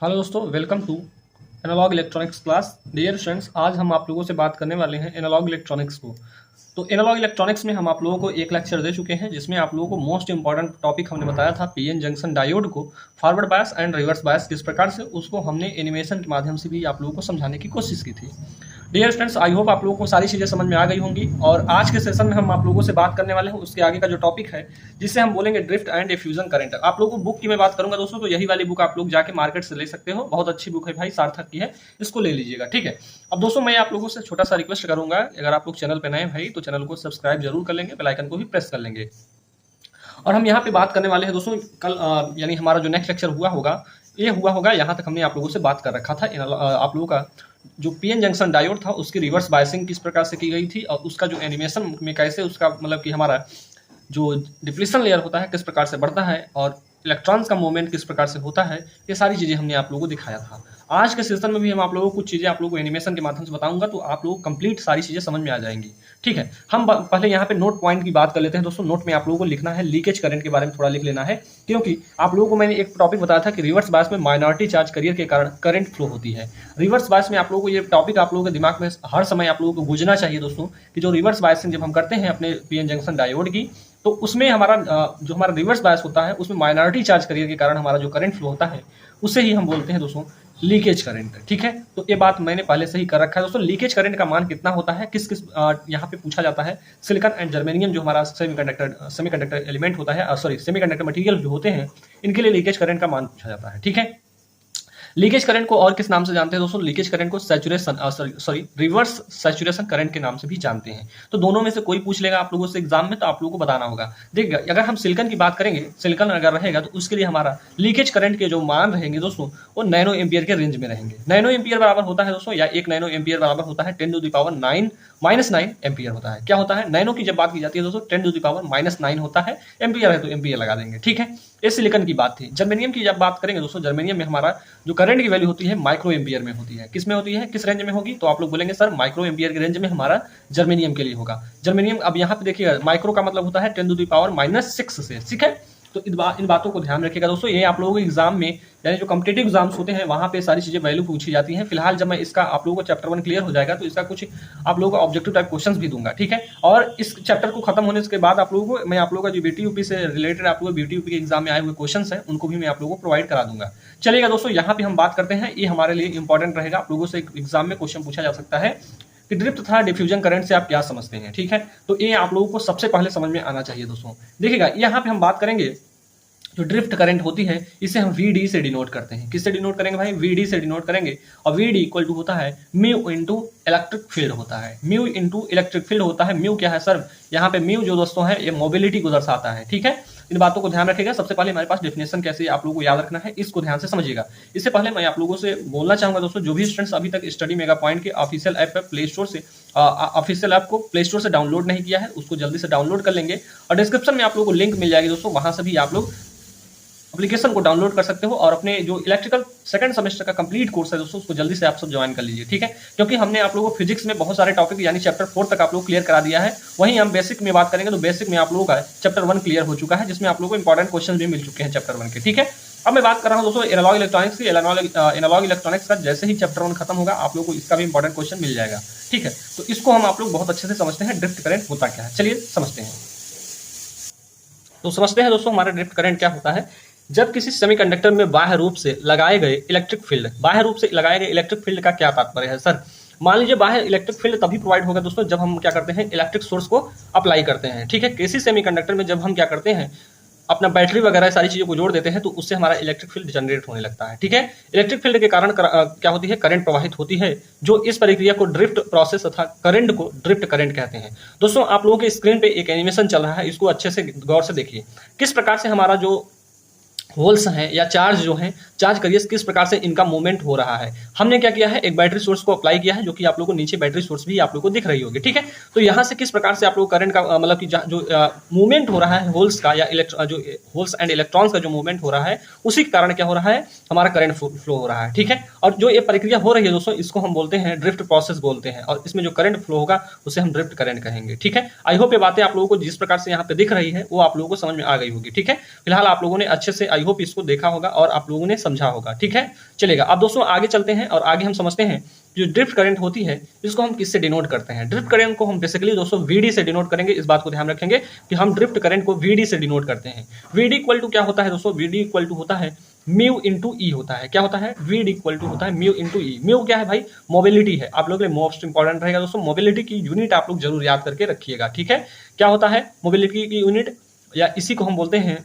Hello दोस्तों, welcome to analog electronics class. Dear students, आज हम आप लोगों से बात करने वाले हैं एनालॉग इलेक्ट्रॉनिक्स को। तो एनालॉग इलेक्ट्रॉनिक्स में हम आप लोगों को एक लेक्चर दे चुके हैं, जिसमें आप लोगों को मोस्ट इंपॉर्टेंट टॉपिक हमने बताया था पीएन जंक्शन डायोड को, forward bias and reverse bias किस प्रकार से, उसको हमने एनिमेशन के माध्यम से भी आप लोगों को समझाने की कोशिश की थी। डियर स्टूडेंट्स, आई होप आप लोगों को सारी चीज़ें समझ में आ गई होंगी। और आज के सेशन में हम आप लोगों से बात करने वाले हैं उसके आगे का जो टॉपिक है, जिससे हम बोलेंगे ड्रिफ्ट एंड डिफ्यूजन करंट। आप लोगों को बुक की मैं बात करूंगा दोस्तों, तो यही वाली बुक आप लोग जाके मार्केट से ले सकते हो। बहुत अच्छी बुक है भाई, सार्थक की है, इसको ले लीजिएगा, ठीक है। अब दोस्तों, मैं आप लोगों से छोटा सा रिक्वेस्ट करूंगा, अगर आप लोग चैनल पे नए हैं भाई, तो चैनल को सब्सक्राइब जरूर कर लेंगे, बेल आइकन को भी प्रेस कर लेंगे। और हम यहाँ पे बात करने वाले हैं दोस्तों, कल यानी हमारा जो नेक्स्ट लेक्चर हुआ होगा, यहाँ तक हमने आप लोगों से बात कर रखा था। आप लोगों का जो पीएन जंक्शन डायोड था, उसकी रिवर्स बायसिंग किस प्रकार से की गई थी, और उसका जो एनिमेशन में कैसे उसका मतलब कि हमारा जो डिप्लीशन लेयर होता है किस प्रकार से बढ़ता है, और इलेक्ट्रॉन्स का मूवमेंट किस प्रकार से होता है, ये सारी चीज़ें हमने आप लोगों को दिखाया था। आज के सेशन में भी हम आप लोगों को कुछ चीज़ें आप लोगों को एनिमेशन के माध्यम से बताऊंगा, तो आप लोगों को कंप्लीट सारी चीज़ें समझ में आ जाएंगी, ठीक है। हम पहले यहाँ पे नोट पॉइंट की बात कर लेते हैं दोस्तों। नोट में आप लोगों को लिखना है, लीकेज करंट के बारे में थोड़ा लिख लेना है, क्योंकि आप लोगों को मैंने एक टॉपिक बताया था कि रिवर्स बायस में माइनॉरिटी चार्ज करियर के कारण करंट फ्लो होती है। रिवर्स बायस में आप लोगों को ये टॉपिक आप लोगों के दिमाग में हर समय आप लोगों को गूंजना चाहिए दोस्तों, कि जो रिवर्स बायसिंग जब हम करते हैं अपने पीएन जंक्शन डायोड की, तो उसमें हमारा जो हमारा रिवर्स बायस होता है, उसमें माइनॉरिटी चार्ज करियर के कारण हमारा जो करंट फ्लो होता है, उसे ही हम बोलते हैं दोस्तों लीकेज करंट, ठीक है। तो ये बात मैंने पहले से ही कर रखा है दोस्तों। लीकेज करंट का मान कितना होता है, किस किस यहाँ पे पूछा जाता है। सिलिकॉन एंड जर्मेनियम जो हमारा सेमीकंडक्टर एलिमेंट होता है, सॉरी सेमीकंडक्टर मटेरियल जो होते हैं, इनके लिए लीकेज करंट का मान पूछा जाता है, ठीक है। लीकेज करंट को और किस नाम से जानते हैं दोस्तों? लीकेज करंट को सैचुरेशन रिवर्स सैचुरेशन करंट के नाम से भी जानते हैं। तो दोनों में से कोई पूछ लेगा आप लोगों से एग्जाम में, तो आप लोगों को बताना होगा। देखिए, अगर हम सिलिकॉन की बात करेंगे, सिलिकॉन अगर रहेगा तो उसके लिए हमारा लीकेज करंट के जो मान रहेंगे दोस्तों, वो नैनो एम्पियर के रेंज में रहेंगे। नैनो एम्पियर बराबर होता है दोस्तों, या 1 नैनो एम्पियर बराबर होता है 10⁻⁹ एम्पियर होता है। क्या होता है? नैनो की जब बात की जाती है दोस्तों, 10⁻⁹ होता है। एम्पियर है तो एम्पियर लगा देंगे, ठीक है। ये सिलिकॉन की बात थी। जर्मेनियम की जब बात करेंगे दोस्तों, जर्मेनियम में हमारा जो करंट की वैल्यू होती है माइक्रो एम्पियर में होती है। किस में होती है, किस रेंज में होगी? तो आप लोग बोलेंगे सर माइक्रो एम्पियर के रेंज में हमारा जर्मेनियम के लिए होगा। जर्मेनियम, अब यहाँ पे देखिएगा, माइक्रो का मतलब होता है 10⁻⁻⁶ से, ठीक है। तो इन बातों को ध्यान रखिएगा दोस्तों। ये आप लोगों को एग्जाम में, यानी जो कॉम्पिटेटिव एग्जाम्स होते हैं, वहां पे सारी चीजें वैल्यू पूछी जाती हैं। फिलहाल जब मैं इसका आप लोगों को चैप्टर 1 क्लियर हो जाएगा, तो इसका कुछ आप लोगों को ऑब्जेक्टिव टाइप क्वेश्चंस भी दूंगा, ठीक है। और इस चैप्टर को खत्म होने के बाद आप लोगों को मैं आप लोगों का जो बीटीयूपी से रिलेटेड आप लोगों बीटीयूपी के एग्जाम में आए हुए क्वेश्चंस हैं, उनको भी मैं आप लोगों को प्रोवाइड करा दूंगा। चलिएगा दोस्तों, यहाँ पे हम बात करते हैं, ये हमारे लिए इंपॉर्टेंट रहेगा। आप लोगों से एग्जाम में क्वेश्चन पूछा जा सकता है कि ड्रिफ्ट तथा डिफ्यूजन करंट से आप क्या समझते हैं, ठीक है। तो ये आप लोगों को सबसे पहले समझ में आना चाहिए दोस्तों। देखिएगा, यहाँ पे हम बात करेंगे, जो ड्रिफ्ट करंट होती है, इसे हम वीडी से डिनोट करते हैं। किससे डिनोट करेंगे भाई? वीडी से डिनोट करेंगे। और वीडी इक्वल टू होता है म्यू इंटू इलेक्ट्रिक फील्ड होता है। म्यू इंटू इलेक्ट्रिक फील्ड होता है। म्यू क्या है सर? यहाँ पे म्यू जो दोस्तों है, ये मोबिलिटी को दर्शाता है, ठीक है। इन बातों को ध्यान रखिएगा। सबसे पहले हमारे पास डेफिनेशन कैसे आप लोगों को याद रखना है, इसको ध्यान से समझिएगा। इससे पहले मैं आप लोगों से बोलना चाहूंगा दोस्तों, जो भी स्टूडेंट्स अभी तक स्टडी मेगा पॉइंट के ऑफिशियल ऐप प्ले स्टोर से ऑफिशियल ऐप को प्ले स्टोर से डाउनलोड नहीं किया है, उसको जल्दी से डाउनलोड कर लेंगे। और डिस्क्रिप्शन में आप लोगों को लिंक मिल जाएगी दोस्तों, वहां से भी आप लोग एप्लीकेशन को डाउनलोड कर सकते हो, और अपने जो इलेक्ट्रिकल सेकंड सेमेस्टर का कंप्लीट कोर्स है दोस्तों, उसको जल्दी से आप सब ज्वाइन कर लीजिए, ठीक है। क्योंकि हमने आप लोगों को फिजिक्स में बहुत सारे टॉपिक यानी चैप्टर 4 तक आप लोग क्लियर करा दिया है। वहीं हम बेसिक में बात करेंगे, तो बेसिक में आप लोगों का चैप्टर 1 क्लियर हो चुका है, जिसमें आप लोगों को इंपॉर्टेंट क्वेश्चन भी मिल चुके हैं चैप्टर 1 के, ठीक है। अब मैं बात कर रहा हूं दोस्तों एनालॉग इलेक्ट्रॉनिक्स की। एनालॉग इलेक्ट्रॉनिक्स का जैसे ही चैप्टर 1 खत्म होगा, आप लोगों को इसका भी इंपॉर्टेंट क्वेश्चन मिल जाएगा, ठीक है। तो इसको हम आप लोग बहुत अच्छे से समझते हैं, ड्रिफ्ट करंट होता क्या है। चलिए समझते हैं। तो समझते हैं दोस्तों, हमारा ड्रिफ्ट करंट क्या होता है। जब किसी सेमीकंडक्टर में बाह्य रूप से लगाए गए इलेक्ट्रिक फील्ड, बाह्य रूप से लगाए गए इलेक्ट्रिक फील्ड का क्या तात्पर्य है सर? मान लीजिए बाह्य इलेक्ट्रिक फील्ड तभी प्रोवाइड होगा दोस्तों, जब हम क्या करते हैं, इलेक्ट्रिक सोर्स को अप्लाई करते हैं, ठीक है। किसी सेमीकंडक्टर में जब हम क्या करते हैं, अपना बैटरी वगैरह सारी चीजों को जोड़ देते हैं, तो उससे हमारा इलेक्ट्रिक फील्ड जनरेट होने लगता है, ठीक है। इलेक्ट्रिक फील्ड के कारण क्या होती है, करंट प्रवाहित होती है, जो इस प्रक्रिया को ड्रिफ्ट प्रोसेस तथा करंट को ड्रिफ्ट करंट कहते हैं। दोस्तों, आप लोगों के स्क्रीन पे एक एनिमेशन चल रहा है, इसको अच्छे से गौर से देखिए। किस प्रकार से हमारा जो होल्स हैं या चार्ज जो हैं, चार्ज करिए किस प्रकार से इनका मूवमेंट हो रहा है। हमने क्या किया है, एक बैटरी सोर्स को अप्लाई किया है, जो कि आप लोगों को नीचे बैटरी सोर्स भी आप लोगों को दिख रही होगी, ठीक है। तो यहाँ से किस प्रकार से आप लोग करंट का मतलब कि जो मूवमेंट हो रहा है होल्स का, या जो होल्स एंड इलेक्ट्रॉन्स का जो मूवमेंट हो रहा है, उसी के कारण क्या हो रहा है, हमारा करंट फ्लो हो रहा है, ठीक है। और जो ये प्रक्रिया हो रही है दोस्तों, इसको हम बोलते हैं ड्रिफ्ट प्रोसेस बोलते हैं, और इसमें जो करंट फ्लो होगा उसे हम ड्रिफ्ट करंट कहेंगे, ठीक है। आई होप ये बातें आप लोगों को जिस प्रकार से यहाँ पे दिख रही है, वो आप लोगों को समझ में आ गई होगी, ठीक है। फिलहाल आप लोगों ने अच्छे से आई आई होप इसको देखा होगा और आप लोगों ने समझा होगा, ठीक है। चलेगा, अब दोस्तों आगे चलते हैं और आगे हम समझते हैं जो ड्रिफ्ट करंट होती है इसको हम किससे डिनोट करते हैं। ड्रिफ्ट करंट को हम बेसिकली दोस्तों वीडी से डिनोट करेंगे। इस बात को ध्यान रखेंगे कि हम ड्रिफ्ट करंट को वीडी से डिनोट करते हैं। वीडी इक्वल टू क्या होता है दोस्तों, वीडी इक्वल टू होता है म्यू इंटू ई होता है। क्या होता है, वीड इक्वल टू होता है म्यू इंटू ई। म्यू क्या है भाई, मोबिलिटी है। आप लोगों के लिए मोस्ट इंपॉर्टेंट रहेगा दोस्तों, मोबिलिटी की यूनिट आप लोग जरूर याद करके रखिएगा, ठीक है। क्या होता है मोबिलिटी की यूनिट, या इसी को हम बोलते हैं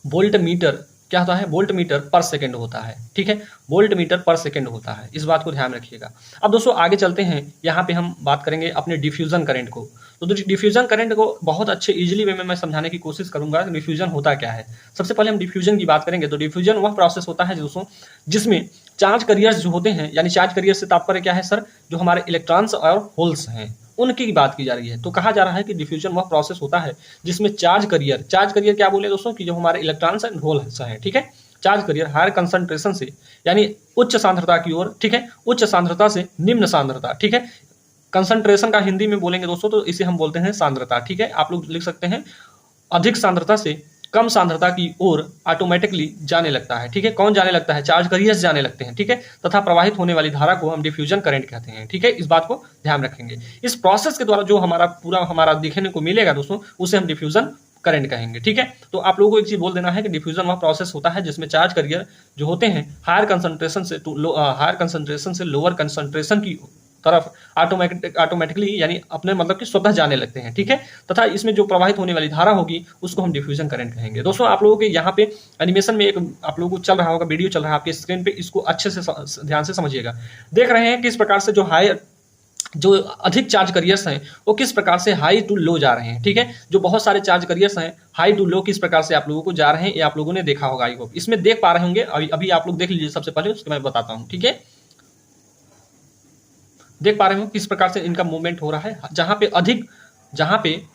वोल्ट मीटर। क्या होता है, वोल्ट मीटर पर सेकंड होता है, ठीक है, वोल्ट मीटर पर सेकंड होता है। इस बात को ध्यान रखिएगा। अब दोस्तों आगे चलते हैं, यहाँ पे हम बात करेंगे अपने डिफ्यूजन करंट को। तो डिफ्यूजन करंट को बहुत अच्छे इजीली वे में मैं समझाने की कोशिश करूंगा। डिफ्यूजन होता क्या है। सबसे पहले हम डिफ्यूजन की बात करेंगे। तो डिफ्यूजन वह प्रोसेस होता है दोस्तों जिसमें चार्ज करियर्स जो होते हैं, यानी चार्ज करियर से तात्पर्य क्या है सर, जो हमारे इलेक्ट्रॉन्स और होल्स हैं उनकी बात की जा रही है। तो कहा जा रहा है कि डिफ्यूजन वह प्रोसेस होता है जिसमें चार्ज करियर क्या बोले दोस्तों, कि जो हमारे इलेक्ट्रॉन्स एंड होल्स हैं, ठीक है, चार्ज करियर हायर कंसंट्रेशन से, यानी उच्च सांद्रता की ओर, ठीक है, उच्च सांद्रता से निम्न सांद्रता, ठीक है। कंसंट्रेशन का हिंदी में बोलेंगे दोस्तों तो इसे हम बोलते हैं सांद्रता, ठीक है। आप लोग लिख सकते हैं अधिक सांद्रता से कम सांद्रता की ओर ऑटोमेटिकली जाने लगता है, ठीक है। कौन जाने लगता है, चार्ज करियर्स जाने लगते हैं, ठीक है, तथा प्रवाहित होने वाली धारा को हम डिफ्यूजन करंट कहते हैं, ठीक है। इस बात को ध्यान रखेंगे। इस प्रोसेस के द्वारा जो हमारा दिखने को मिलेगा दोस्तों उसे हम डिफ्यूजन करंट कहेंगे, ठीक है। तो आप लोगों को एक चीज बोल देना है कि डिफ्यूजन वह प्रोसेस होता है जिसमें चार्ज करियर जो होते हैं हायर कंसंट्रेशन से लोअर कंसंट्रेशन की तरफ ऑटोमेटिकली यानी अपने मतलब कि स्वतः जाने लगते हैं, ठीक है, तथा इसमें जो प्रवाहित होने वाली धारा होगी उसको हम डिफ्यूजन करंट कहेंगे। दोस्तों आप लोगों के यहाँ पे एनिमेशन में एक आप लोगों को चल रहा होगा, वीडियो चल रहा है आपके स्क्रीन पे, इसको अच्छे से ध्यान से समझिएगा। देख रहे हैं कि इस प्रकार से जो अधिक चार्ज करियर्स हैं वो किस प्रकार से हाई टू लो जा रहे हैं, ठीक है। जो बहुत सारे चार्ज करियर्स हैं हाई टू लो किस प्रकार से आप लोगों को जा रहे हैं ये आप लोगों ने देखा होगा। आई होप इसमें देख पा रहे होंगे। अभी आप लोग देख लीजिए, सबसे पहले उसके मैं बताता हूँ, ठीक है। देख पा रहे हो किस प्रकार से इनका मूवमेंट हो रहा है। जहां पे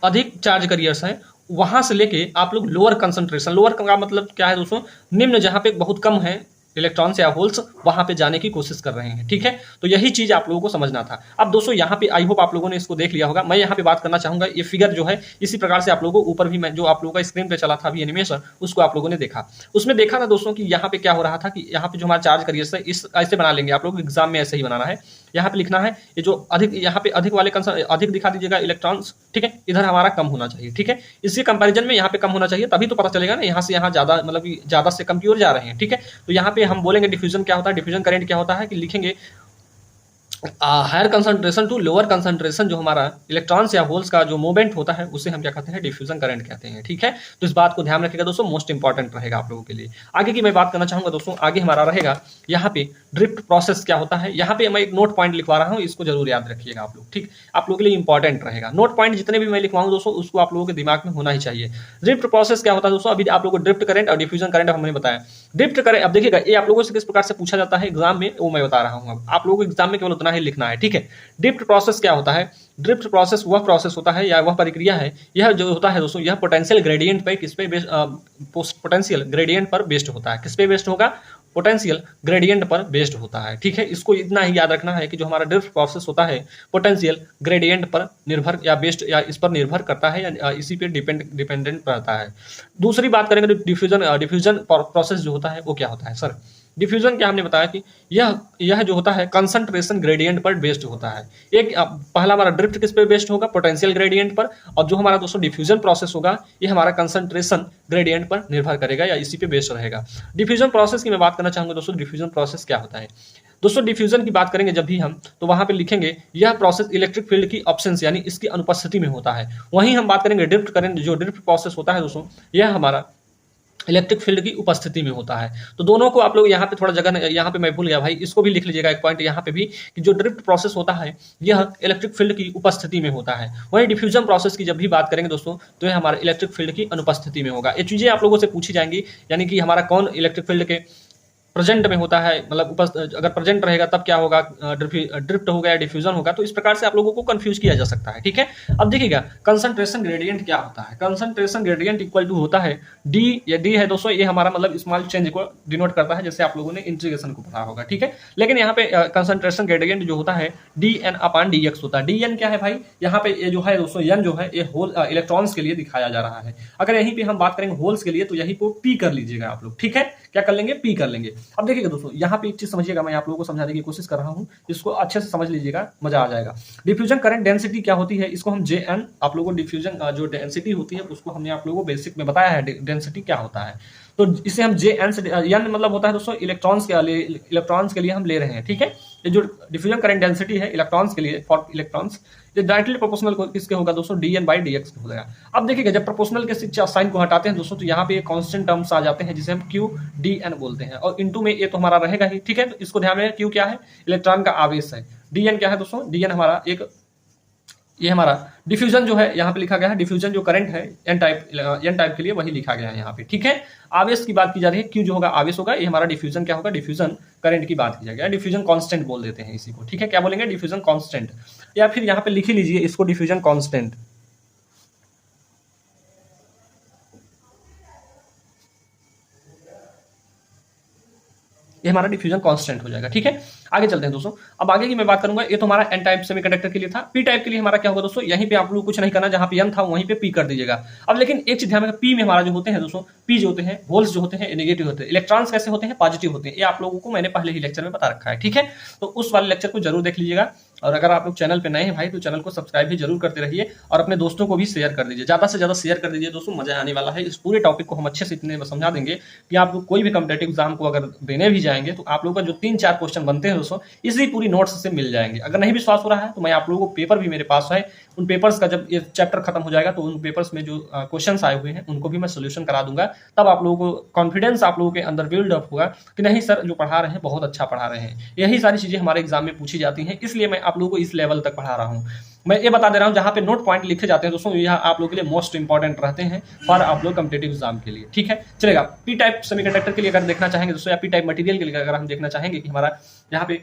अधिक चार्ज करियर्स हैं वहां से लेके आप लोग लोअर कंसंट्रेशन, लोअर का मतलब क्या है दोस्तों, निम्न, जहां पे बहुत कम है इलेक्ट्रॉन्स या होल्स वहां पे जाने की कोशिश कर रहे हैं, ठीक है। तो यही चीज आप लोगों को समझना था। अब दोस्तों यहाँ पे आई होप आप लोगों ने इसको देख लिया होगा। मैं यहाँ पे बात करना चाहूंगा, ये फिगर जो है इसी प्रकार से आप लोगों को ऊपर भी मैं जो आप लोगों का स्क्रीन पे चला था अभी एनिमेशन, उसको आप लोगों ने देखा। उसमें देखा था दोस्तों कि यहाँ पे क्या हो रहा था कि यहाँ पे जो हमारा चार्ज करियर है इस ऐसे बना लेंगे, आप लोग एग्जाम में ऐसे ही बनाना है। यहाँ पे लिखना है ये जो अधिक, यहाँ पे अधिक वाले अधिक दिखा दीजिएगा इलेक्ट्रॉन्स, ठीक है, इधर हमारा कम होना चाहिए, ठीक है। इसी कंपैरिजन में यहाँ पे कम होना चाहिए, तभी तो पता चलेगा ना यहाँ से यहाँ ज्यादा, मतलब कि ज्यादा से कम की ओर जा रहे हैं, ठीक है। तो यहाँ पे हम बोलेंगे डिफ्यूजन क्या होता है, डिफ्यूजन करंट क्या होता है कि लिखेंगे higher concentration to lower concentration, जो हमारा इलेक्ट्रॉन्स या होल्स का जो मूवमेंट होता है उसे हम क्या कहते हैं, डिफ्यूजन करंट कहते हैं, ठीक है। तो इस बात को ध्यान रखिएगा दोस्तों, मोस्ट इंपॉर्टेंट रहेगा आप लोगों के लिए। आगे की मैं बात करना चाहूंगा दोस्तों, आगे हमारा रहेगा यहाँ पे ड्रिफ्ट प्रोसेस क्या होता है। यहाँ पे मैं एक नोट पॉइंट लिखवा रहा हूँ, इसको जरूर याद रखिएगा आप लोग, ठीक, आप लोगों के लिए इंपॉर्टेंट रहेगा। नोट पॉइंट जितने भी मैं लिखवाऊँ दोस्तों उसको आप लोगों के दिमाग में होना ही चाहिए। ड्रिफ्ट प्रोसेस क्या होता है दोस्तों, अभी आप लोगों को ड्रिफ्ट करंट और डिफ्यूजन करंट हमने बताया। ड्रिफ्ट करंट, अब देखिएगा ये आप लोगों से किस प्रकार से पूछा जाता है एग्जाम में, वो मैं बता रहा हूँ। अब आप लोगों को एग्जाम में केवल उतना ही लिखना है, ठीक है। ड्रिफ्ट प्रोसेस क्या होता है, ड्रिफ्ट प्रोसेस वह प्रोसेस होता है या वह प्रक्रिया है, यह जो होता है दोस्तों, यह पोटेंशियल ग्रेडियंट पे किस पे पोटेंशियल ग्रेडियंट पर बेस्ड होता है। किस पे बेस्ड होगा, पोटेंशियल ग्रेडियंट पर बेस्ड होता है, ठीक है। इसको इतना ही याद रखना है कि जो हमारा ड्रिफ्ट प्रोसेस होता है पोटेंशियल ग्रेडियंट पर निर्भर या बेस्ड या इस पर निर्भर करता है या इसी पे डिपेंडेंट रहता है। दूसरी बात करेंगे तो डिफ्यूजन प्रोसेस जो होता है वो क्या होता है सर। डिफ्यूजन क्या हमने बताया कि यह जो होता है कंसंट्रेशन ग्रेडियंट पर बेस्ड होता है। एक पहला हमारा ड्रिफ्ट किस पे बेस्ड होगा, पोटेंशियल ग्रेडियंट पर, और जो हमारा दोस्तों डिफ्यूजन प्रोसेस होगा ये हमारा कंसंट्रेशन ग्रेडियंट पर निर्भर करेगा या इसी पे बेस्ड रहेगा। डिफ्यूजन प्रोसेस की मैं बात करना चाहूंगा दोस्तों, डिफ्यूजन प्रोसेस क्या होता है दोस्तों। डिफ्यूजन की बात करेंगे जब भी हम, तो वहां पे लिखेंगे यह प्रोसेस इलेक्ट्रिक फील्ड की ऑब्सेंस यानी इसकी अनुपस्थिति में होता है। वहीं हम बात करेंगे ड्रिफ्ट करंट, जो ड्रिफ्ट प्रोसेस होता है दोस्तों यह हमारा इलेक्ट्रिक फील्ड की उपस्थिति में होता है। तो दोनों को आप लोग यहाँ पे थोड़ा जगह, यहाँ पे मैं भूल गया भाई, इसको भी लिख लीजिएगा एक पॉइंट यहाँ पे भी, कि जो ड्रिफ्ट प्रोसेस होता है यह इलेक्ट्रिक फील्ड की उपस्थिति में होता है। वहीं डिफ्यूजन प्रोसेस की जब भी बात करेंगे दोस्तों तो यह हमारे इलेक्ट्रिक फील्ड की अनुपस्थिति में होगा। ये चीजें आप लोगों से पूछी जाएंगी, यानी कि हमारा कौन इलेक्ट्रिक फील्ड के प्रेजेंट में होता है, मतलब अगर प्रेजेंट रहेगा तब क्या होगा, ड्रिफ्ट होगा या डिफ्यूजन होगा। तो इस प्रकार से आप लोगों को कंफ्यूज किया जा सकता है, ठीक है। अब देखिएगा कंसंट्रेशन ग्रेडियंट क्या होता है। कंसंट्रेशन ग्रेडियंट इक्वल टू होता है डी। ये डी है दोस्तों, ये हमारा मतलब स्मॉल चेंज को डिनोट करता है, जैसे आप लोगों ने इंटीग्रेशन को पढ़ा होगा, ठीक है। लेकिन यहाँ पे कंसंट्रेशन ग्रेडियंट जो होता है डी एन अपान डी एक्स होता है। डी एन क्या है भाई, यहाँ पे ये जो है दोस्तों एन जो है ये होल इलेक्ट्रॉन्स के लिए दिखाया जा रहा है। अगर यहीं पे हम बात करेंगे होल्स के लिए तो यहीं को पी कर लीजिएगा आप लोग, ठीक है। क्या कर लेंगे, पी कर लेंगे। अब देखिएगा दोस्तों यहाँ पे एक चीज समझिएगा, मैं आप लोगों को समझाने की कोशिश कर रहा हूँ, इसको अच्छे से समझ लीजिएगा, मजा आ जाएगा। डिफ्यूजन करंट डेंसिटी क्या होती है, इसको हम जे एन, आप लोगों को डिफ्यूजन जो डेंसिटी होती है उसको हमने आप लोगों को बेसिक में बताया है डेंसिटी क्या होता है। तो इसे हम जे एन से, एन मतलब होता है दोस्तों इलेक्ट्रॉन्स के लिए हम ले रहे हैं, ठीक है। ये जो डिफ्यूजन करंट डेंसिटी है इलेक्ट्रॉन्स के लिए, फॉर इलेक्ट्रॉन्स, ये डायरेक्टली प्रोपोर्शनल किसके होगा दोस्तों, D N by D X हो जाएगा। अब देखिएगा जब प्रोपोर्शनल के साइन को हटाते हैं दोस्तों तो यहाँ पे एक कांस्टेंट टर्म्स आ जाते हैं जिसे हम क्यू डी एन बोलते हैं, और इनटू में ये तो हमारा रहेगा ही, ठीक है। तो इसको ध्यान में, क्यू क्या है, इलेक्ट्रॉन का आवेश है, डी एन क्या है दोस्तों, डी एन हमारा एक, ये हमारा डिफ्यूजन जो है यहाँ पे लिखा गया है, डिफ्यूजन जो करंट है एन टाइप के लिए वही लिखा गया है यहाँ पे, ठीक है। आवेश की बात की जा रही है, क्यू जो होगा आवेश होगा, ये हमारा डिफ्यूजन क्या होगा, डिफ्यूजन करंट की बात की जाएगी, डिफ्यूजन कांस्टेंट बोल देते हैं इसी को, ठीक है। क्या बोलेंगे, डिफ्यूजन कांस्टेंट, या फिर यहाँ पे लिख ही लीजिए इसको डिफ्यूजन कांस्टेंट। ये हमारा डिफ्यूजन कांस्टेंट हो जाएगा, ठीक है। आगे चलते हैं दोस्तों। अब आगे की मैं बात करूंगा, ये तो हमारा एन टाइप सेमीकंडक्टर के लिए था। पी टाइप के लिए हमारा क्या होगा दोस्तों, यहीं पे आप लोग कुछ नहीं करना, जहां पे एन था वहीं पे पी कर दीजिएगा। अब लेकिन एक चीज ध्यान में, पी में हमारा जो होते हैं दोस्तों, पी जो होते हैं होल्स जो होते हैं नेगेटिव होते हैं, इलेक्ट्रॉन्स कैसे होते हैं, पॉजिटिव होते हैं। ये आप लोगों को मैंने पहले ही लेक्चर में बता रखा है, ठीक है। तो उस वाले लेक्चर को जरूर देख लीजिएगा, और अगर आप लोग चैनल पे नए हैं भाई तो चैनल को सब्सक्राइब भी जरूर करते रहिए, और अपने दोस्तों को भी शेयर कर दीजिए, ज्यादा से ज्यादा शेयर कर दीजिए दोस्तों, मजा आने वाला है। इस पूरे टॉपिक को हम अच्छे से इतने समझा देंगे कि आप लोग कोई भी कॉम्पिटेटिव एग्जाम को अगर देने भी जाएंगे तो आप लोग का जो 3-4 क्वेश्चन बनते हैं दोस्तों इसी पूरी नोट्स से मिल जाएंगे। अगर नहीं विश्वास हो रहा है तो मैं आप लोगों को पेपर भी मेरे पास है, उन पेपर्स का जब ये चैप्टर खत्म हो जाएगा तो उन पेपर्स में जो क्वेश्चंस आए हुए हैं उनको भी मैं सोल्यूशन करा दूंगा। तब आप लोगों को कॉन्फिडेंस आप लोगों के अंदर बिल्ड अप होगा कि नहीं सर जो पढ़ा रहे हैं बहुत अच्छा पढ़ा रहे हैं। यही सारी चीजें हमारे एग्जाम में पूछी जाती हैं, इसलिए मैं आप लोगों को इस लेवल तक पढ़ा रहा हूँ। मैं ये बता दे रहा हूँ जहाँ पे नोट पॉइंट लिखे जाते हैं दोस्तों, यह आप लोगों के लिए मोस्ट इंपॉर्टेंट रहते हैं फॉर आप लोग कॉम्पिटेटिव एग्जाम के लिए, ठीक है। चलेगा, पी टाइप सेमीकंडक्टर के लिए अगर देखना चाहेंगे दोस्तों, या पी टाइप मटेरियल के लिए अगर हम देखना चाहेंगे कि हमारा यहाँ पे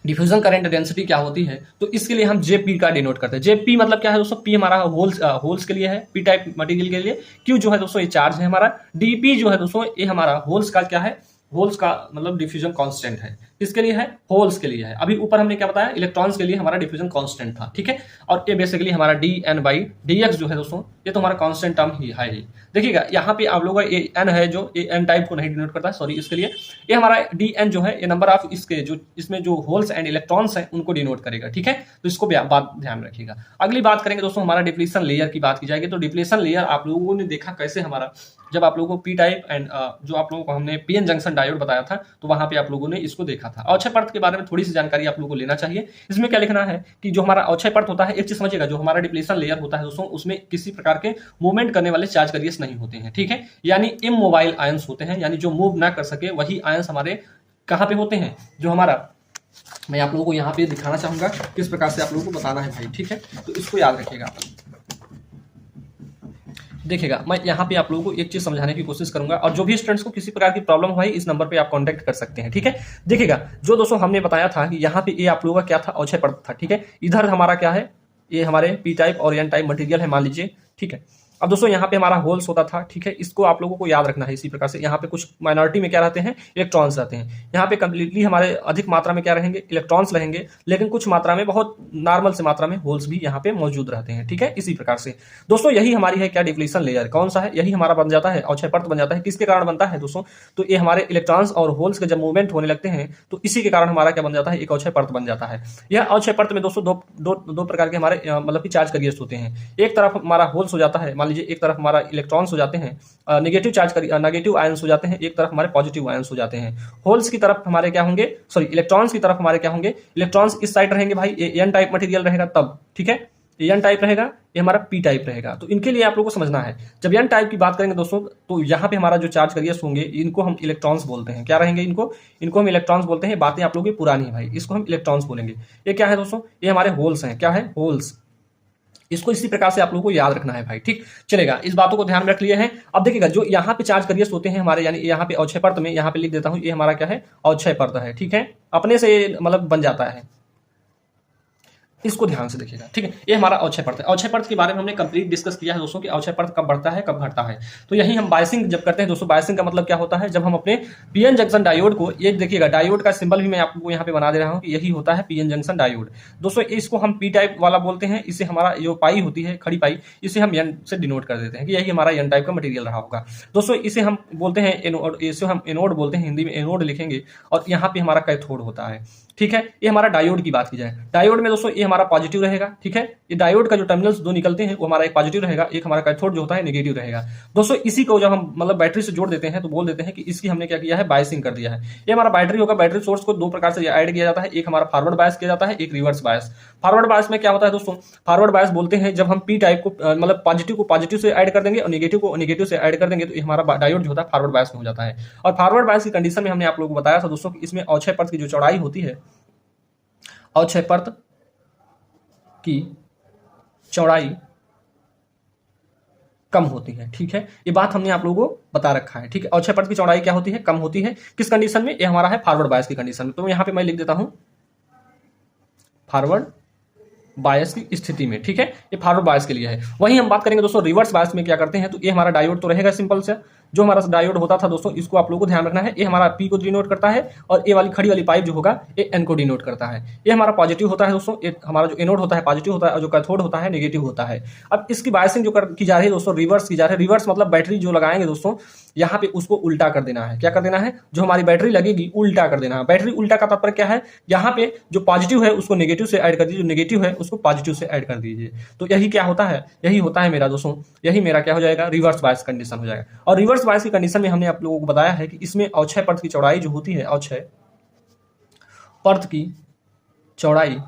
डिफ्यूजन करंट डेंसिटी क्या होती है, तो इसके लिए हम जेपी का डिनोट करते हैं। जेपी मतलब क्या है दोस्तों, पी हमारा होल्स के लिए है, पी टाइप मटेरियल के लिए। क्यू जो है दोस्तों ये चार्ज है हमारा, डीपी जो है दोस्तों ये हमारा होल्स का क्या है, होल्स का मतलब डिफ्यूजन कांस्टेंट है। किसके लिए है, होल्स के लिए है। अभी ऊपर हमने क्या बताया, इलेक्ट्रॉन्स के लिए हमारा डिफ्यूजन कांस्टेंट था, ठीक है। और ये बेसिकली हमारा D N by D X जो है दोस्तों ये तो हमारा कांस्टेंट टर्म ही है ही। देखिएगा यहाँ पे आप लोगों का ये एन है जो ये एन टाइप को नहीं डिनोट करता है, सॉरी इसके लिए ये हमारा डी एन जो है ये नंबर ऑफ इसके जो इसमें जो होल्स एंड इलेक्ट्रॉन्स हैं उनको डिनोट करेगा, ठीक है। तो इसको बात ध्यान रखिएगा। अगली बात करेंगे दोस्तों, हमारा डिप्लीशन लेयर की बात की जाएगी। तो डिप्लीशन लेयर आप लोगों ने देखा कैसे हमारा, जब आप लोगों को पी टाइप एंड जो आप लोगों को हमने पीएन जंक्शन डायोड बताया था तो वहां पे आप लोगों ने इसको देखा था। अवक्षय परत के बारे में थोड़ी सी जानकारी आप लोगों को लेना चाहिए। इसमें क्या लिखना है कि जो हमारा अवक्षय परत होता है, एक चीज समझिएगा, जो हमारा डिप्लीशन लेयर होता है दोस्तों उसमें किसी प्रकार के मूवमेंट करने वाले चार्ज कैरियर्स नहीं होते हैं, ठीक है। यानी इमोबाइल आयंस होते हैं, यानी जो मूव ना कर सके वही आयंस हमारे कहाँ पे होते हैं, जो हमारा, मैं आप लोगों को यहाँ पे दिखाना चाहूंगा किस प्रकार से आप लोगों को बताना है भाई, ठीक है। तो इसको याद रखिएगा। देखिएगा मैं यहाँ पे आप लोगों को एक चीज समझाने की कोशिश करूंगा, और जो भी स्टूडेंट्स को किसी प्रकार की प्रॉब्लम हो भाई इस नंबर पे आप कांटेक्ट कर सकते हैं, ठीक है। देखिएगा जो दोस्तों हमने बताया था कि यहाँ पे ये आप लोगों का क्या था, अवक्षय परत था, ठीक है। इधर हमारा क्या है, ये हमारे पी टाइप और एन टाइप मटेरियल है मान लीजिए, ठीक है। अब दोस्तों यहाँ पे हमारा होल्स होता था, ठीक है। इसको आप लोगों को याद रखना है इसी प्रकार से। यहाँ पे कुछ माइनॉरिटी में क्या रहते हैं, इलेक्ट्रॉन्स रहते हैं। यहाँ पे कंप्लीटली हमारे अधिक मात्रा में क्या रहेंगे, इलेक्ट्रॉन्स रहेंगे, लेकिन कुछ मात्रा में, बहुत नॉर्मल से मात्रा में होल्स भी यहाँ पे मौजूद रहते हैं, ठीक है। इसी प्रकार से दोस्तों यही हमारी है क्या, डिप्लीशन लेयर। कौन सा है, यही हमारा बन जाता है अवक्षय परत बन जाता है। किसके कारण बनता है दोस्तों, तो ये हमारे इलेक्ट्रॉन्स और होल्स के जब मूवमेंट होने लगते हैं तो इसी के कारण हमारा क्या बन जाता है, एक अवक्षय परत बन जाता है। यह अवक्षय परत में दोस्तों दो प्रकार के हमारे मतलब कि चार्ज कैरियर्स होते हैं। एक तरफ हमारा होल्स हो जाता है, मान लीजिए एक तरफ हमारा इलेक्ट्रॉन्स हो जाते हैं, नेगेटिव आयंस हो जाते हैं, एक तरफ हमारे पॉजिटिव आयंस हो जाते हैं। होल्स की तरफ हमारे क्या होंगे, सॉरी इलेक्ट्रॉन्स की तरफ हमारे क्या होंगे, इलेक्ट्रॉन्स इस साइड रहेंगे भाई, ये एन टाइप मटेरियल रहेगा तब, ठीक है। ये एन टाइप रहेगा, ये हमारा पी टाइप रहेगा। तो इनके लिए आप लोगों को समझना है, जब एन टाइप की बात करेंगे दोस्तों तो यहाँ पे हमारा जो चार्ज कैरियर्स होंगे इनको हम इलेक्ट्रॉन्स बोलते हैं। क्या रहेंगे, इनको हम इलेक्ट्रॉन्स बोलते हैं। बातें आप लोगों की पुरानी है भाई, इसको हम इलेक्ट्रॉन्स बोलेंगे। ये क्या है दोस्तों, ये हमारे होल्स हैं। क्या है, होल्स। इसको इसी प्रकार से आप लोगों को याद रखना है भाई, ठीक चलेगा। इस बातों को ध्यान में रख लिए हैं। अब देखिएगा जो यहाँ पे चार्ज करियर्स होते हैं हमारे, यानी यहाँ पे अवक्षय परत में, यहाँ पे लिख देता हूं, ये हमारा क्या है, अवक्षय परत है, ठीक है, अपने से मतलब बन जाता है। इसको ध्यान से देखिएगा, ठीक है। ये हमारा अवक्षय परत है। अवक्षय परत के बारे में हमने कंप्लीट डिस्कस किया है दोस्तों कि अवक्षय परत कब बढ़ता है कब घटता है। तो यही हम बायसिंग जब करते हैं दोस्तों, बायसिंग का मतलब क्या होता है, जब हम अपने पीएन जंक्शन डायोड को, ये देखिएगा डायोड का सिंबल भी मैं आपको यहाँ पे बना दे रहा हूँ कि यही होता है पीएन जंक्शन डायोड दोस्तों। इसको हम पी टाइप वाला बोलते हैं। इसे हमारा जो पाई होती है, खड़ी पाई, इसे हम एन से डिनोट कर देते हैं कि यही हमारा एन टाइप का मटेरियल रहा होगा दोस्तों। इसे हम बोलते हैं एनोड, इसे हम एनोड बोलते हैं, हिंदी में एनोड लिखेंगे। और यहाँ पे हमारा कैथोड होता है, ठीक है। ये हमारा डायोड की बात की जाए, डायोड में दोस्तों ये हमारा पॉजिटिव रहेगा, ठीक है। ये डायोड का जो टर्मिनल्स दो निकलते हैं वो हमारा एक पॉजिटिव रहेगा, एक हमारा कैथोड जो होता है नेगेटिव रहेगा दोस्तों। इसी को जब हम मतलब बैटरी से जोड़ देते हैं तो बोल देते हैं कि इसकी हमने क्या किया है, बायसिंग कर दिया है। ये हमारा बैटरी होगा। बैटरी सोर्स को दो प्रकार से ऐड किया जाता है, एक हमारा फॉरवर्ड बायस किया जाता है, एक रिवर्स बायस। फॉरवर्ड बायस में क्या होता है दोस्तों, फॉरवर्ड बायस बोलते हैं जब हम पी टाइप को मतलब पॉजिटिव को पॉजिटिव से ऐड कर देंगे और नेगेटिव को नेगेटिव से ऐड कर देंगे तो हमारा डायोड जो होता है फॉरवर्ड बायस में हो जाता है। और फॉरवर्ड बायस की कंडीशन में हमने आप लोगों को बताया था दोस्तों कि इसमें अवक्षय परत की जो चौड़ाई होती है, अवक्षय परत की चौड़ाई कम होती है, ठीक है। ये बात हमने आप लोगों को बता रखा है, ठीक है। अवक्षय परत की चौड़ाई क्या होती है, कम होती है। किस कंडीशन में, ये हमारा है फॉरवर्ड बायस की कंडीशन में। तो यहां पे मैं लिख देता हूं फॉरवर्ड बायस की स्थिति में, ठीक है। ये फॉरवर्ड बायस के लिए है। वहीं हम बात करेंगे दोस्तों रिवर्स बायस में क्या करते हैं, तो ये हमारा डायोड तो रहेगा सिंपल से, जो हमारा डायोड होता था दोस्तों, इसको आप लोगों को ध्यान रखना है। ये हमारा पी को डिनोट करता है और ये वाली खड़ी वाली पाइप जो होगा ये एन को डिनोट करता है। ये हमारा पॉजिटिव होता है दोस्तों, ये हमारा जो एनोड होता है पॉजिटिव होता है और जो कैथोड होता है नेगेटिव होता है। अब इसकी बायसिंग जो की जा रही है दोस्तों, रिवर्स की जा रही है। रिवर्स मतलब बैटरी जो लगाएंगे दोस्तों, यहाँ पे उसको उल्टा कर देना है। क्या कर देना है, जो हमारी बैटरी लगेगी उल्टा कर देना है। बैटरी उल्टा का तात्पर्य क्या है, यहाँ पे जो पॉजिटिव है उसको नेगेटिव से ऐड कर दीजिए, जो नेगेटिव है उसको पॉजिटिव से ऐड कर दीजिए। तो यही क्या होता है, यही होता है मेरा दोस्तों, यही मेरा क्या हो जाएगा, रिवर्स बायस कंडीशन हो जाएगा। और रिवर्स बायस की कंडीशन में हमने आप लोगों को बताया है कि इसमें अवक्षय परत की चौड़ाई जो होती है, अवक्षय परत की चौड़ाई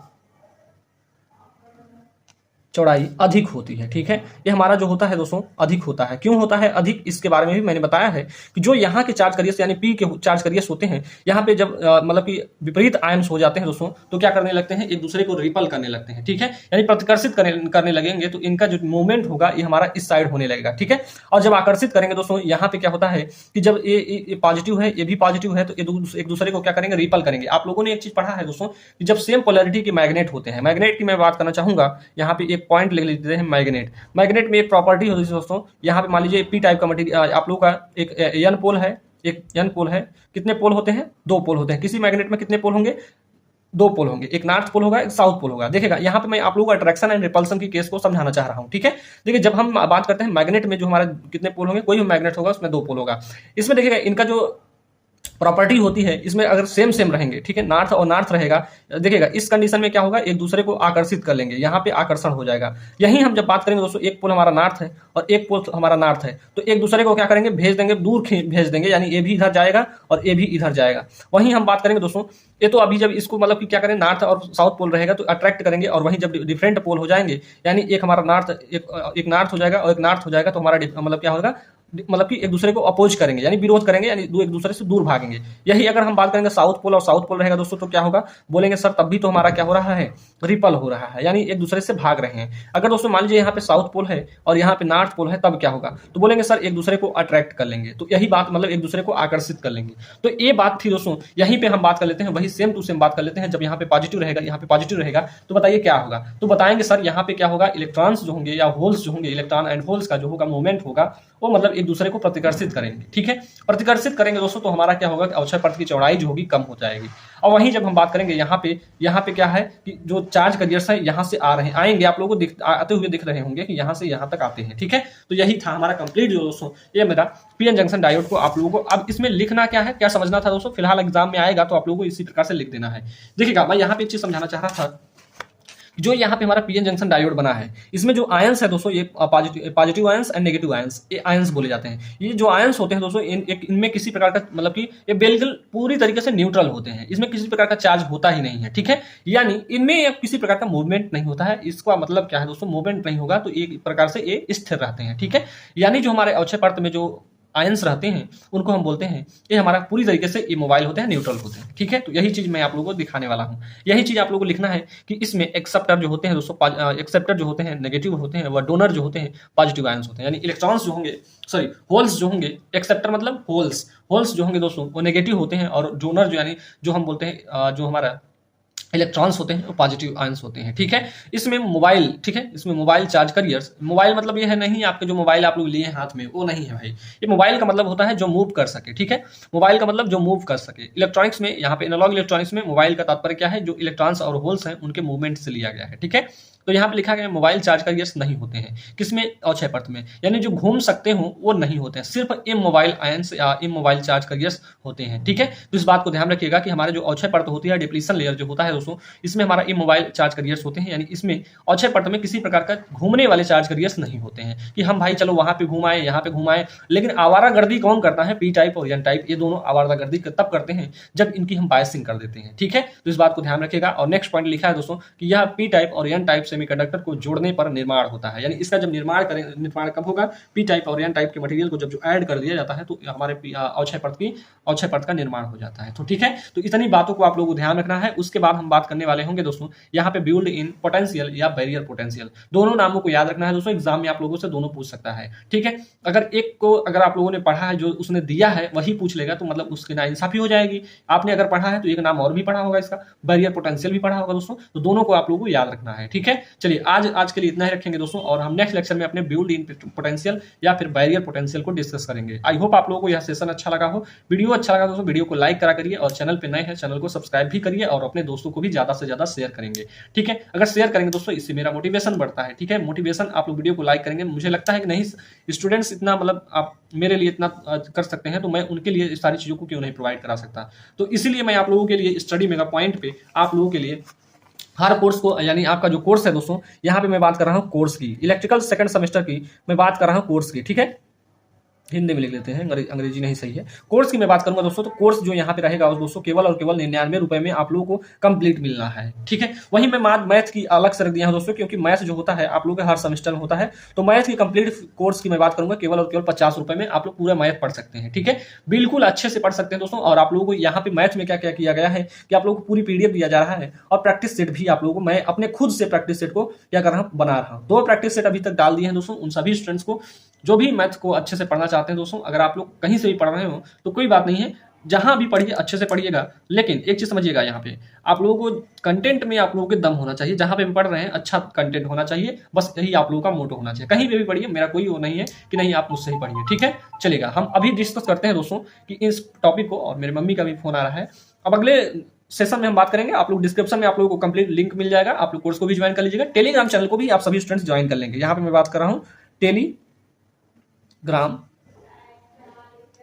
अधिक होती है, ठीक है। ये हमारा जो होता है दोस्तों अधिक होता है। क्यों होता है अधिक, इसके बारे में भी मैंने बताया है कि जो यहाँ के चार्ज करियर्स यानी पी के चार्ज करियर्स होते हैं, यहाँ पे जब मतलब कि विपरीत आयन्स हो जाते हैं दोस्तों, तो क्या करने लगते हैं, एक दूसरे को रिपल करने लगते हैं, ठीक है। यानी प्रतिकर्षित करने लगेंगे तो इनका जो मूवमेंट होगा ये हमारा इस साइड होने लगेगा, ठीक है। और जब आकर्षित करेंगे दोस्तों, यहाँ पे क्या होता है कि जब ये पॉजिटिव है, ये भी पॉजिटिव है, तो एक दूसरे को क्या करेंगे, रिपल करेंगे। आप लोगों ने एक चीज पढ़ा है दोस्तों कि जब सेम पोलैरिटी के मैग्नेट होते हैं, मैग्नेट की मैं बात करना चाहूंगा, यहाँ पे एक पॉइंट लिख लेते हैं मैग्नेट। मैग्नेट में एक प्रॉपर्टी होती है दोस्तों, यहाँ पे मान लीजिए पी टाइप का मटेरियल, आप लोगों का एक एन पोल है, एक एन पोल है। कितने पोल होते हैं, दो पोल होते हैं। किसी मैग्नेट में कितने पोल होंगे, दो पोल होंगे, एक नॉर्थ पोल होगा, एक साउथ पोल होगा। देखिएगा यहाँ पे मैं आप लोगों को अट्रैक्शन एंड रिपल्सन की केस को समझाना चाह रहा हूँ, ठीक है। देखिए जब हम बात करते हैं मैग्नेट में, जो हमारा कितने पोल होंगे, कोई भी मैग्नेट होगा उसमें दो पोल होगा। इसमें देखिएगा इनका जो प्रॉपर्टी होती है, इसमें अगर सेम रहेंगे, ठीक है, नॉर्थ और नॉर्थ रहेगा, देखिएगा इस कंडीशन में क्या होगा, एक दूसरे को आकर्षित कर लेंगे, यहाँ पे आकर्षण हो जाएगा। यही हम जब बात करेंगे दोस्तों, एक पोल हमारा नॉर्थ है और एक पोल हमारा नॉर्थ है, तो एक दूसरे को क्या करेंगे, भेज देंगे, दूर भेज देंगे, यानी ये भी इधर जाएगा और ये भी इधर जाएगा। वहीं हम बात करेंगे दोस्तों, ये तो अभी जब इसको मतलब कि क्या करें, नॉर्थ और साउथ पोल रहेगा तो अट्रैक्ट करेंगे, और वहीं जब डिफरेंट पोल हो जाएंगे, यानी एक हमारा नॉर्थ, एक नॉर्थ हो जाएगा और एक नॉर्थ हो जाएगा, तो हमारा मतलब क्या होगा, मतलब कि एक दूसरे को अपोज करेंगे, यानी विरोध करेंगे, यानी एक दूसरे से दूर भागेंगे। यही अगर हम बात करेंगे साउथ पोल और साउथ पोल रहेगा दोस्तों, तो क्या होगा, बोलेंगे सर तब भी तो हमारा क्या हो रहा है, रिपल हो रहा है, यानी एक दूसरे से भाग रहे हैं। अगर दोस्तों मान लीजिए यहाँ पे साउथ पोल है और यहाँ पे नॉर्थ पोल है, तब क्या होगा, तो बोलेंगे सर एक दूसरे को अट्रैक्ट कर लेंगे। तो यही बात मतलब एक दूसरे को आकर्षित कर लेंगे। तो ये बात थी दोस्तों, यहीं पे हम बात कर लेते हैं, वही सेम टू सेम बात कर लेते हैं। जब यहाँ पे पॉजिटिव रहेगा, यहाँ पे पॉजिटिव रहेगा, तो बताइए क्या होगा, तो बताएंगे सर यहाँ पे क्या होगा, इलेक्ट्रॉन्स जो होंगे या होल्स जो होंगे, इलेक्ट्रॉन एंड होल्स का जो होगा मूवमेंट होगा, वो मतलब एक दूसरे को प्रतिकर्षित करेंगे, ठीक है। प्रतिकर्षित करेंगे दोस्तों, तो हमारा क्या होगा, अवक्षय परत की चौड़ाई जो होगी कम हो जाएगी। और वहीं जब हम बात करेंगे यहाँ पे क्या है कि जो चार्ज करियर्स है यहाँ से आएंगे, आप लोगों को आते हुए दिख रहे होंगे कि यहाँ से यहाँ तक आते हैं, ठीक है। तो यही था हमारा कंप्लीट जो दोस्तों, ये मेरा पीएन जंक्शन डायोड को आप लोगों को अब इसमें लिखना क्या है, क्या समझना था दोस्तों, फिलहाल एग्जाम में आएगा तो आप लोगों को इसी प्रकार से लिख देना है। देखिएगा मैं यहाँ पे एक चीज समझाना चाह रहा था, जो यहाँ पे हमारा पीएन जंक्शन डायोड बना है, इसमें जो आयंस है दोस्तों, ये positive ions and negative ions, ये आयंस बोले जाते हैं। ये जो आयंस होते हैं दोस्तों, इनमें किसी प्रकार का मतलब कि ये बिल्कुल पूरी तरीके से न्यूट्रल होते हैं, इसमें किसी प्रकार का चार्ज होता ही नहीं है, ठीक है। यानी इनमें किसी प्रकार का मूवमेंट नहीं होता है। इसका मतलब क्या है दोस्तों, मूवमेंट नहीं होगा तो एक प्रकार से ये स्थिर रहते हैं, ठीक है। यानी जो हमारे अवक्षय परत में जो आयंस रहते हैं उनको हम बोलते हैं ये हमारा पूरी तरीके से इमोबाइल होते हैं, न्यूट्रल होते हैं। ठीक है, तो यही चीज मैं आप लोगों को दिखाने वाला हूँ। यही चीज आप लोगों को लिखना है कि इसमें एक्सेप्टर जो होते हैं दोस्तों, एक्सेप्टर जो होते हैं नेगेटिव होते हैं, व डोनर जो होते हैं पॉजिटिव आयंस होते हैं। यानी इलेक्ट्रॉन्स जो होंगे, सॉरी होल्स जो होंगे, एक्सेप्टर मतलब होल्स, होल्स जो होंगे दोस्तों वो नेगेटिव होते हैं, और डोनर जो यानी जो हम बोलते हैं जो हमारा इलेक्ट्रॉन्स होते हैं वो पॉजिटिव आयंस होते हैं। ठीक है, इसमें मोबाइल, ठीक है, इसमें मोबाइल चार्ज करियर्स, मोबाइल मतलब ये है नहीं आपके जो मोबाइल आप लोग लिए हाथ में, वो नहीं है भाई। ये मोबाइल का मतलब होता है जो मूव कर सके। ठीक है, मोबाइल का मतलब जो मूव कर सके। इलेक्ट्रॉनिक्स में, यहाँ पे एनालॉग इलेक्ट्रॉनिक्स में मोबाइल का तात्पर्य क्या है, जो इलेक्ट्रॉन्स और होल्स हैं उनके मूवमेंट से लिया गया है। ठीक है, तो यहाँ पे लिखा गया मोबाइल चार्ज कैरियर्स नहीं होते हैं, किसमें, अक्षय परत में, यानी जो घूम सकते हो वो नहीं होते हैं, सिर्फ इमोबाइल आयंस या इमोबाइल चार्ज कैरियर्स होते हैं। ठीक है, तो इस बात को ध्यान रखिएगा कि हमारे जो अक्षय परत होती है, डिप्लीशन लेयर जो होता है दोस्तों, इसमें हमारा इमोबाइल चार्ज कैरियर्स होते हैं, यानी इसमें अक्षय परत में किसी प्रकार का घूमने वाले चार्ज कैरियर्स नहीं होते हैं कि हम भाई चलो वहां पे घुमाए यहाँ पे घुमाए। लेकिन आवारागर्दी कौन करता है, पी टाइप और एन टाइप, ये दोनों आवारागर्दी तब करते हैं जब इनकी हम बायसिंग कर देते हैं। ठीक है, तो इस बात को ध्यान रखिएगा। और नेक्स्ट पॉइंट लिखा है दोस्तों कि यह पी टाइप और एन टाइप सेमीकंडक्टर को जोड़ने पर निर्माण होता है, यानी इसका जब निर्माण कब होगा, पी टाइप और एन टाइप के मटेरियल को जब जो ऐड कर दिया जाता है तो हमारे अक्षय परत का निर्माण हो जाता है। तो ठीक है, तो इतनी बातों को आप लोगों को ध्यान रखना है। उसके बाद हम बात करने वाले होंगे दोस्तों यहाँ पे बिल्ड इन पोटेंशियल या बैरियर पोटेंशियल, दोनों नामों को याद रखना है दोस्तों, एग्जाम में आप लोगों से दोनों पूछ सकता है। ठीक है, अगर एक को अगर आप लोगों ने पढ़ा है, जो उसने दिया है वही पूछ लेगा तो मतलब उसकी नाइंसाफी हो जाएगी। आपने अगर पढ़ा है तो एक नाम और भी पढ़ा होगा, इसका बैरियर पोटेंशियल भी पढ़ा होगा दोस्तों, तो दोनों को आप लोगों को याद रखना है। ठीक है, चलिए आज के लिए इतना ही रखेंगे दोस्तों, और हम नेक्स्ट लेक्चर में अपने बिल्ड इन पोटेंशियल या फिर बैरियर पोटेंशियल को डिस्कस करेंगे। आई होप आप लोगों को यह सेशन अच्छा लगा हो। वीडियो अच्छा लगा दोस्तों, वीडियो को लाइक करा करिए, और चैनल पे नए हैं चैनल को सब्सक्राइब भी करिए, और अपने दोस्तों को भी ज्यादा से ज्यादा शेयर करेंगे। ठीक है, अगर शेयर करेंगे दोस्तों इससे मेरा मोटिवेशन बढ़ता है। ठीक है, मोटिवेशन आप लोग वीडियो को लाइक करेंगे, मुझे लगता है कि नहीं स्टूडेंट्स इतना मतलब आप मेरे लिए इतना कर सकते हैं तो मैं उनके लिए इस सारी चीजों को क्यों नहीं प्रोवाइड करा सकता। तो इसीलिए मैं आप लोगों के लिए स्टडी मेगा पॉइंट पे आप लोगों के लिए हर कोर्स को, यानी आपका जो कोर्स है दोस्तों, यहाँ पे मैं बात कर रहा हूँ कोर्स की, इलेक्ट्रिकल सेकंड सेमेस्टर की मैं बात कर रहा हूँ कोर्स की। ठीक है, हिंदी में लिख लेते हैं, अंग्रेजी नहीं सही है। कोर्स की मैं बात करूंगा दोस्तों, तो कोर्स जो यहाँ पे रहेगा दोस्तों केवल और केवल 99 रुपए में आप लोगों को कंप्लीट मिलना है। ठीक है, वहीं मैं मैथ की अलग से रख दिया है दोस्तों, क्योंकि मैथ जो होता है आप लोगों के हर सेमेस्टर में होता है, तो मैथ की कंप्लीट कोर्स की मैं बात करूंगा केवल और केवल 50 रुपए में आप लोग पूरा मैथ पढ़ सकते हैं। ठीक है, बिल्कुल अच्छे से पढ़ सकते हैं दोस्तों। और आप लोगों को यहाँ पे मैथ में क्या क्या किया गया है कि आप लोगों को पूरी पीडीएफ दिया जा रहा है, और प्रैक्टिस सेट भी आप लोगों को मैं अपने खुद से प्रैक्टिस सेट को क्या कर रहा हूँ, बना रहा हूँ। 2 प्रैक्टिस सेट अभी तक डाल दिए हैं दोस्तों, उन सभी स्टूडेंट्स को जो भी मैथ को अच्छे से पढ़ना चाहते हैं दोस्तों, अगर आप लोग कहीं से भी पढ़ रहे हो तो कोई बात नहीं है, जहां भी पढ़िए अच्छे से पढ़िएगा। लेकिन एक चीज समझिएगा, यहाँ पे आप लोगों को कंटेंट में आप लोगों के दम होना चाहिए, जहां पे भी पढ़ रहे हैं अच्छा कंटेंट होना चाहिए, बस यही आप लोगों का मोटो होना चाहिए। कहीं पे भी पढ़िए, मेरा कोई वो नहीं है कि नहीं आप मुझसे ही पढ़िए। ठीक है, चलेगा, हम अभी डिस्कस करते हैं दोस्तों कि इस टॉपिक को, और मेरे मम्मी का भी फोन आ रहा है। अब अगले सेशन में हम बात करेंगे, आप लोग डिस्क्रिप्शन में आप लोगों को कंप्लीट लिंक मिल जाएगा, आप लोग कोर्स को भी ज्वाइन कर लीजिएगा। टेलीग्राम चैनल को भी आप सभी स्टूडेंट्स ज्वाइन कर लेंगे। यहाँ पे मैं बात कर रहा हूँ टेलीग्राम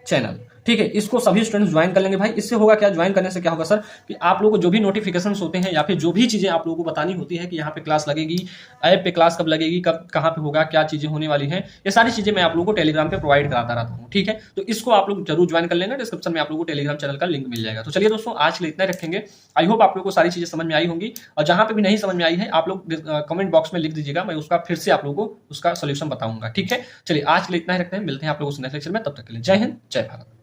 चैनल। ठीक है, इसको सभी स्टूडेंट्स ज्वाइन कर लेंगे भाई। इससे होगा क्या, ज्वाइन करने से क्या होगा सर, कि आप लोगों को जो भी नोटिफिकेशंस होते हैं या फिर जो भी चीजें आप लोगों को बतानी होती है कि यहाँ पे क्लास लगेगी, ऐप पे क्लास कब लगेगी, कब कहाँ पे होगा, क्या चीजें होने वाली हैं, ये सारी चीजें मैं आप लोगों को टेलीग्राम पे प्रोवाइड कराता रहता हूँ। ठीक है, तो इसको आप लोग जरूर ज्वाइन कर लेंगे, डिस्क्रिप्शन में आप लोगों को टेलीग्राम चैनल का लिंक मिल जाएगा। तो चलिए दोस्तों, आज के लिए इतना रखेंगे। आई होप आप लोग को सारी चीजें समझ में आई होंगी, और जहां पे भी नहीं समझ में आई है आप लोग कमेंट बॉक्स में लिख दीजिएगा, मैं उसका फिर से आप लोगों को उसका सोल्यूशन बताऊंगा। ठीक है, चलिए आज के लिए इतना ही रखते हैं, मिलते हैं आप लोगों से नेक्स्ट लेक्चर में, तब तक के लिए जय हिंद जय भारत।